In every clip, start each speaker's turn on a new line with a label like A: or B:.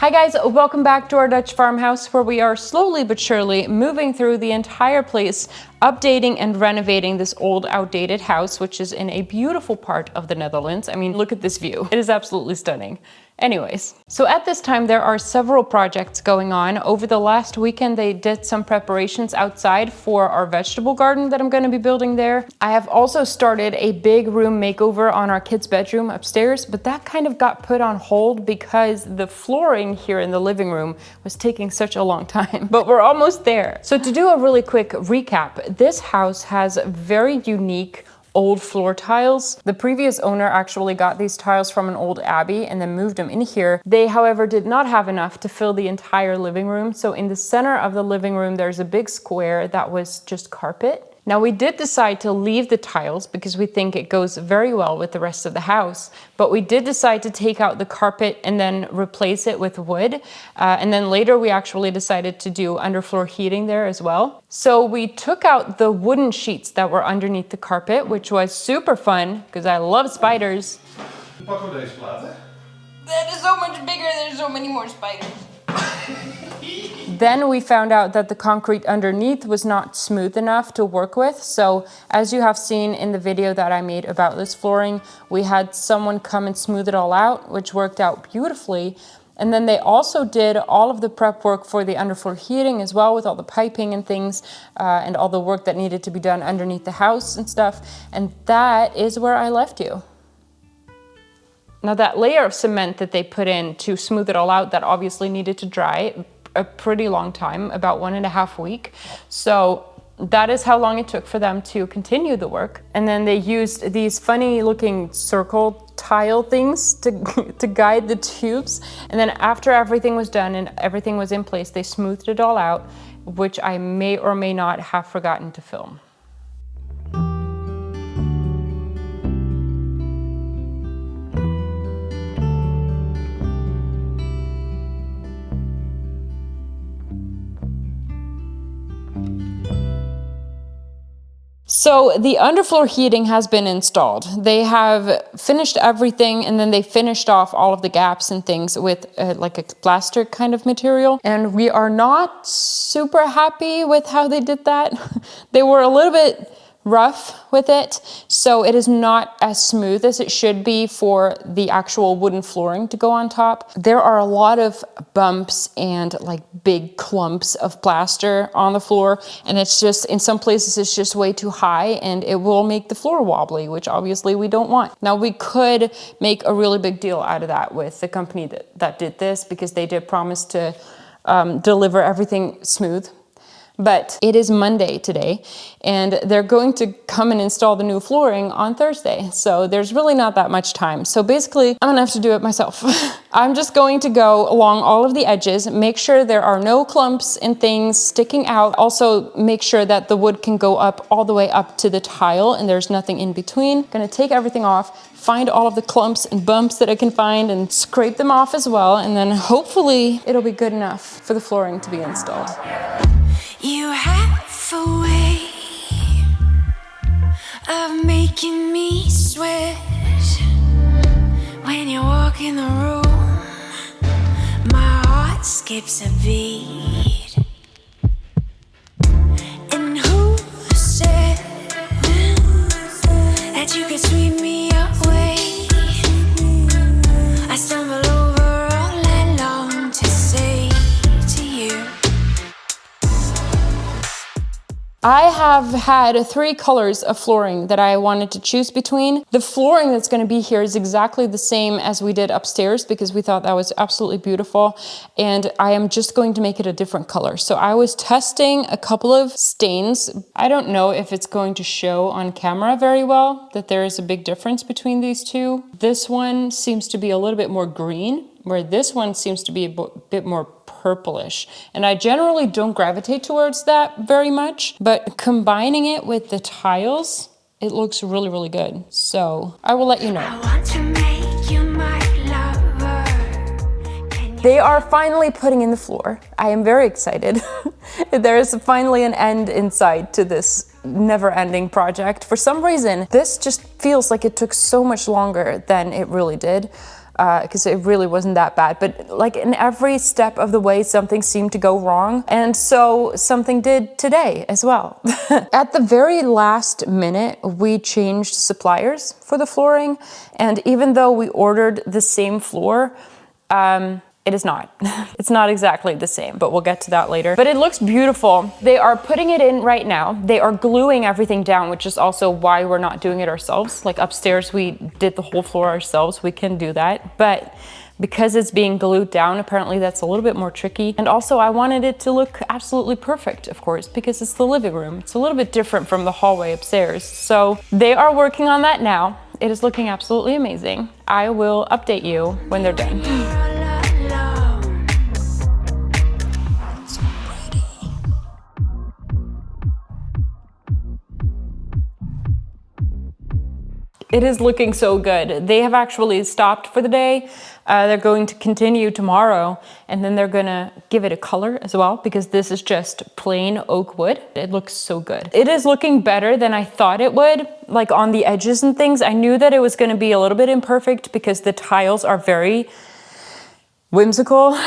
A: Hi guys, welcome back to our Dutch farmhouse where we are slowly but surely moving through the entire place, updating and renovating this old outdated house, which is in a beautiful part of the Netherlands. I mean, look at this view. It is absolutely stunning. Anyways, so at this time there are several projects going on. Over the last weekend they did some preparations outside for our vegetable garden that I'm going to be building there. I have also started a big room makeover on our kids' bedroom upstairs, but that kind of got put on hold because the flooring here in the living room was taking such a long time, but we're almost there. So to do a really quick recap, this house has very unique old floor tiles. The previous owner actually got these tiles from an old abbey and then moved them in here. They, however, did not have enough to fill the entire living room. So in the center of the living room, there's a big square that was just carpet. Now we did decide to leave the tiles because we think it goes very well with the rest of the house, but we did decide to take out the carpet and then replace it with wood. And then later we actually decided to do underfloor heating there as well. So we took out the wooden sheets that were underneath the carpet, which was super fun because I love spiders.
B: Pakken we deze plaat, hè?
A: That is so much bigger, there's so many more spiders. Then we found out that the concrete underneath was not smooth enough to work with. So as you have seen in the video that I made about this flooring, we had someone come and smooth it all out, which worked out beautifully. And then they also did all of the prep work for the underfloor heating as well, with all the piping and things, and all the work that needed to be done underneath the house and stuff. And that is where I left you. Now that layer of cement that they put in to smooth it all out, that obviously needed to dry a pretty long time, about 1.5 weeks. So that is how long it took for them to continue the work. And then they used these funny looking circle tile things to guide the tubes. And then after everything was done and everything was in place, they smoothed it all out, which I may or may not have forgotten to film. So the underfloor heating has been installed. They have finished everything and then they finished off all of the gaps and things with like a plaster kind of material. And we are not super happy with how they did that. They were a little bit rough with it, so it is not as smooth as it should be for the actual wooden flooring to go on top. There are a lot of bumps and like big clumps of plaster on the floor, and it's just, in some places it's just way too high and it will make the floor wobbly, which obviously we don't want. Now we could make a really big deal out of that with the company that did this, because they did promise to deliver everything smooth. But it is Monday today, and they're going to come and install the new flooring on Thursday. So there's really not that much time. So basically, I'm gonna have to do it myself. I'm just going to go along all of the edges, make sure there are no clumps and things sticking out. Also make sure that the wood can go up all the way up to the tile and there's nothing in between. Gonna take everything off, find all of the clumps and bumps that I can find and scrape them off as well. And then hopefully it'll be good enough for the flooring to be installed.
C: You have a way of making me sweat when you walk in the room. My heart skips a beat. And who said that you could sweep me away? I stumble over all I long to say to you.
A: I have had 3 colors of flooring that I wanted to choose between. The flooring that's going to be here is exactly the same as we did upstairs because we thought that was absolutely beautiful, and I am just going to make it a different color. So I was testing a couple of stains. I don't know if it's going to show on camera very well that there is a big difference between these two. This one seems to be a little bit more green, where this one seems to be a bit more purplish. And I generally don't gravitate towards that very much, but combining it with the tiles, it looks really, really good. So I will let you know.
C: I want to make you my lover.
A: They are finally putting in the floor. I am very excited. There is finally an end in sight to this never-ending project. For some reason, this just feels like it took so much longer than it really did. because it really wasn't that bad. But like in every step of the way, something seemed to go wrong. And so something did today as well. At the very last minute, we changed suppliers for the flooring. And even though we ordered the same floor, it is not. It's not exactly the same, but we'll get to that later. But it looks beautiful. They are putting it in right now. They are gluing everything down, which is also why we're not doing it ourselves. Like upstairs, we did the whole floor ourselves. We can do that. But because it's being glued down, apparently that's a little bit more tricky. And also I wanted it to look absolutely perfect, of course, because it's the living room. It's a little bit different from the hallway upstairs. So they are working on that now. It is looking absolutely amazing. I will update you when they're done. It is looking so good. They have actually stopped for the day. They're going to continue tomorrow, and then they're gonna give it a color as well, because this is just plain oak wood. It looks so good. It is looking better than I thought it would, like on the edges and things. I knew that it was gonna be a little bit imperfect because the tiles are very whimsical.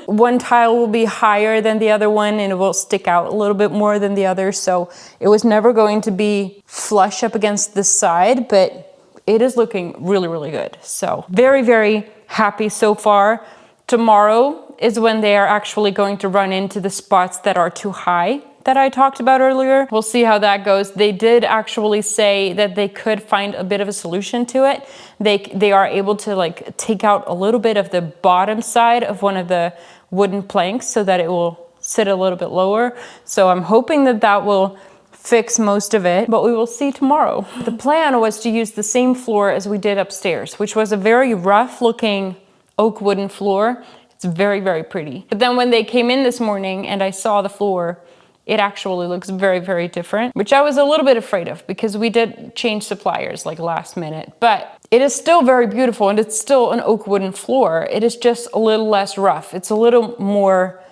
A: One tile will be higher than the other one and it will stick out a little bit more than the other. So it was never going to be flush up against the side, but it is looking really, really good. So very, very happy so far. Tomorrow is when they are actually going to run into the spots that are too high that I talked about earlier. We'll see how that goes. They did actually say that they could find a bit of a solution to it. They are able to like take out a little bit of the bottom side of one of the wooden planks so that it will sit a little bit lower. So I'm hoping that that will fix most of it, but we will see tomorrow. The plan was to use the same floor as we did upstairs, which was a very rough looking oak wooden floor. It's very, very pretty. But then when they came in this morning and I saw the floor, it actually looks very, very different, which I was a little bit afraid of because we did change suppliers like last minute, but it is still very beautiful and it's still an oak wooden floor. It is just a little less rough. It's a little more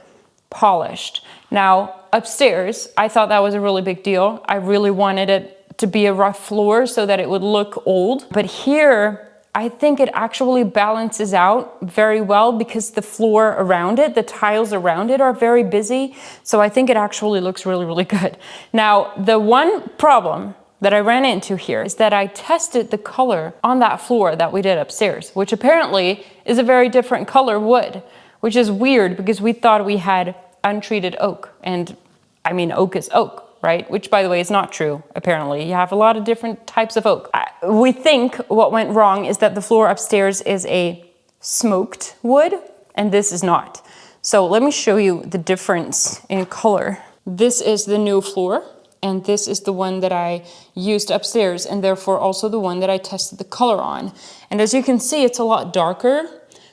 A: polished. Now, upstairs, I thought that was a really big deal. I really wanted it to be a rough floor so that it would look old. But here, I think it actually balances out very well because the floor around it, the tiles around it are very busy. So I think it actually looks really, really good. Now, the one problem that I ran into here is that I tested the color on that floor that we did upstairs, which apparently is a very different color wood, which is weird because we thought we had untreated oak. And I mean, oak is oak, right? Which, by the way, is not true, apparently. You have a lot of different types of oak. We think what went wrong is that the floor upstairs is a smoked wood, and this is not. So let me show you the difference in color. This is the new floor, and this is the one that I used upstairs, and therefore also the one that I tested the color on. And as you can see, it's a lot darker.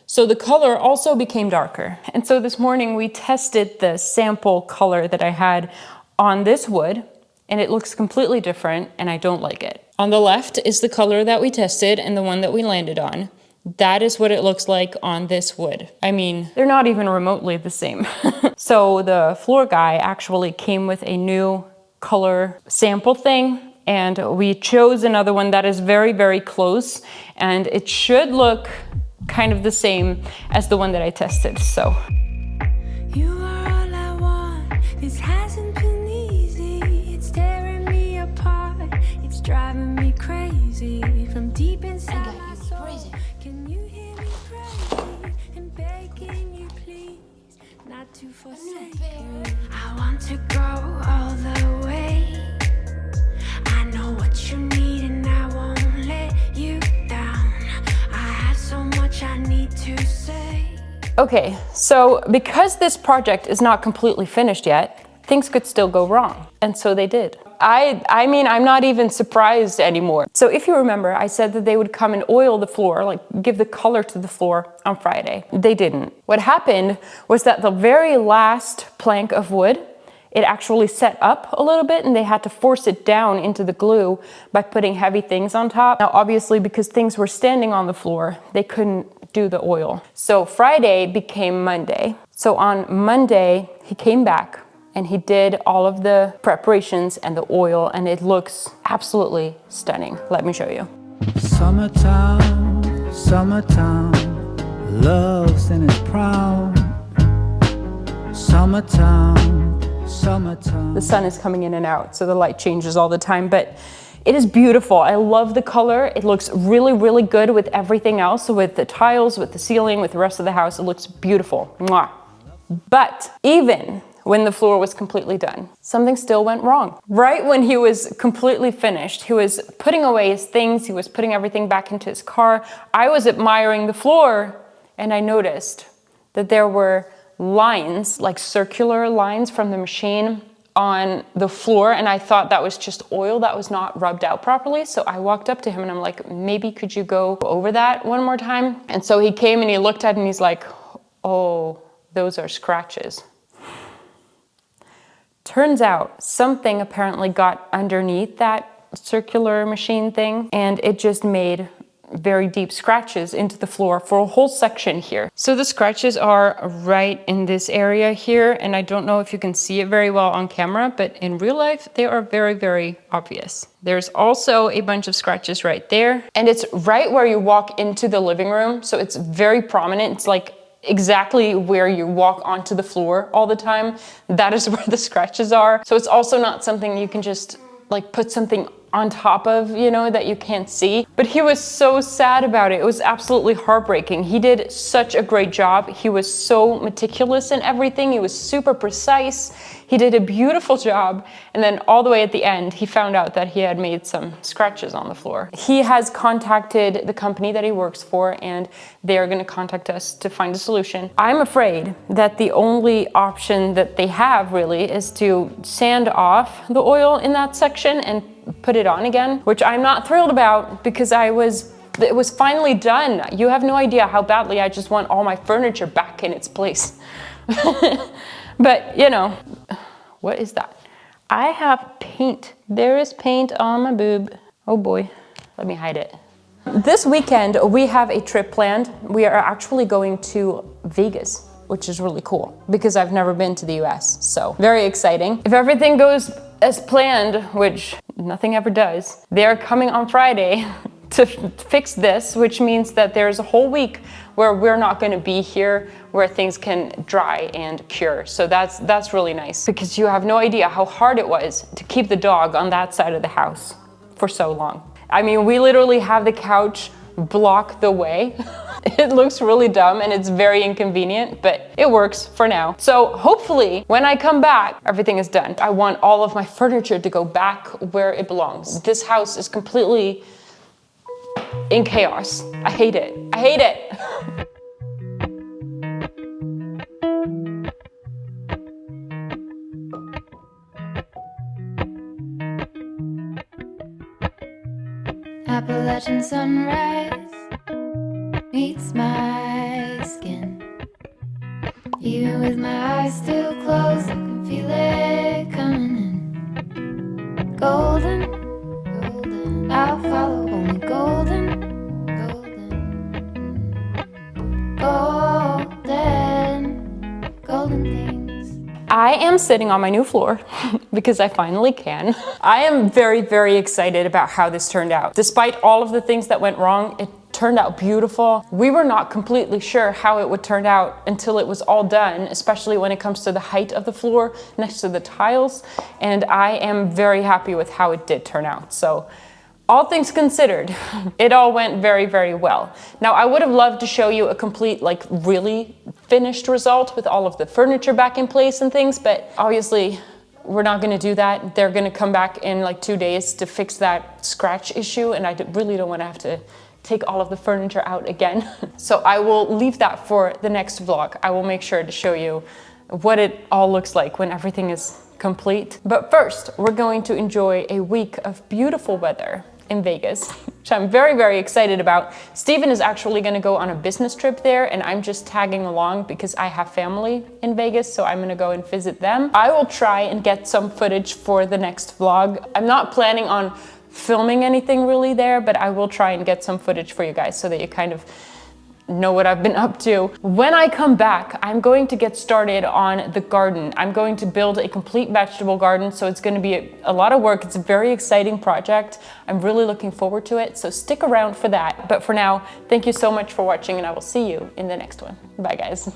A: So the color also became darker. And so this morning we tested the sample color that I had on this wood, and it looks completely different, and I don't like it. On the left is the color that we tested and the one that we landed on. That is what it looks like on this wood. I mean, they're not even remotely the same. So the floor guy actually came with a new color sample thing, and we chose another one that is very, very close, and it should look kind of the same as the one that I tested, so.
C: You are all I want. This hasn't been easy. It's tearing me apart. It's driving me crazy. From deep inside my soul. Can you hear me praying and begging you, please, not to forsake you? I want to go all the way. I know what you need and I won't let you down. I have so much I need to say.
A: Okay, so because this project is not completely finished yet, things could still go wrong. And so they did. I mean, I'm not even surprised anymore. So if you remember, I said that they would come and oil the floor, like give the color to the floor on Friday. They didn't. What happened was that the very last plank of wood, it actually set up a little bit and they had to force it down into the glue by putting heavy things on top. Now, obviously, because things were standing on the floor, they couldn't do the oil. So Friday became Monday. So on Monday, he came back and he did all of the preparations and the oil, and it looks absolutely stunning. Let me show you.
D: Summertime, Summertime, love's in its prime. Summertime, summertime.
A: The sun is coming in and out, so the light changes all the time, but it is beautiful. I love the color. It looks really, really good with everything else. So with the tiles, with the ceiling, with the rest of the house, it looks beautiful. Mwah. But even when the floor was completely done, something still went wrong. Right when he was completely finished, he was putting away his things, he was putting everything back into his car. I was admiring the floor, and I noticed that there were lines, like circular lines from the machine on the floor, and I thought that was just oil that was not rubbed out properly. So I walked up to him and I'm like, maybe could you go over that one more time? And so he came and he looked at it and he's like, oh, those are scratches. Turns out something apparently got underneath that circular machine thing, and it just made very deep scratches into the floor for a whole section here. So the scratches are right in this area here, and I don't know if you can see it very well on camera, but in real life they are very, very obvious. There's also a bunch of scratches right there, and it's right where you walk into the living room, so it's very prominent. It's like exactly where you walk onto the floor all the time. That is where the scratches are. So it's also not something you can just like put something on top of, you know, that you can't see. But he was so sad about it. It was absolutely heartbreaking. He did such a great job. He was so meticulous in everything. He was super precise. He did a beautiful job. And then all the way at the end, he found out that he had made some scratches on the floor. He has contacted the company that he works for, and they're going to contact us to find a solution. I'm afraid that the only option that they have really is to sand off the oil in that section and put it on again, which I'm not thrilled about because it was finally done. You have no idea how badly I just want all my furniture back in its place. But you know, what is that? I have paint. There is paint on my boob. Oh boy, let me hide it. This weekend we have a trip planned. We are actually going to Vegas, which is really cool because I've never been to the US, so very exciting. If everything goes as planned, which nothing ever does, they're coming on Friday to fix this, which means that there's a whole week where we're not going to be here, where things can dry and cure. So that's really nice, because you have no idea how hard it was to keep the dog on that side of the house for so long. I mean, we literally have the couch block the way. It looks really dumb and it's very inconvenient, but it works for now. So hopefully when I come back, everything is done. I want all of my furniture to go back where it belongs. This house is completely in chaos. I hate it. I hate it.
C: Appalachian sunrise meets my skin. Even with my eyes still closed, I can feel it coming in. Golden, golden, I'll follow only golden, golden, golden, golden things.
A: I am sitting on my new floor because I finally can. I am very, very excited about how this turned out. Despite all of the things that went wrong, it turned out beautiful. We were not completely sure how it would turn out until it was all done, especially when it comes to the height of the floor next to the tiles. And I am very happy with how it did turn out. So all things considered, it all went very, very well. Now, I would have loved to show you a complete, like really finished result with all of the furniture back in place and things, but obviously we're not gonna do that. They're gonna come back in like 2 days to fix that scratch issue, and I really don't wanna have to take all of the furniture out again. So I will leave that for the next vlog. I will make sure to show you what it all looks like when everything is complete. But first, we're going to enjoy a week of beautiful weather in Vegas, which I'm very, very excited about. Steven is actually gonna go on a business trip there, and I'm just tagging along because I have family in Vegas, so I'm gonna go and visit them. I will try and get some footage for the next vlog. I'm not planning on filming anything really there, but I will try and get some footage for you guys so that you kind of know what I've been up to. When I come back, I'm going to get started on the garden. I'm going to build a complete vegetable garden, so it's going to be a lot of work. It's a very exciting project. I'm really looking forward to it, so stick around for that. But for now, thank you so much for watching, and I will see you in the next one. Bye, guys.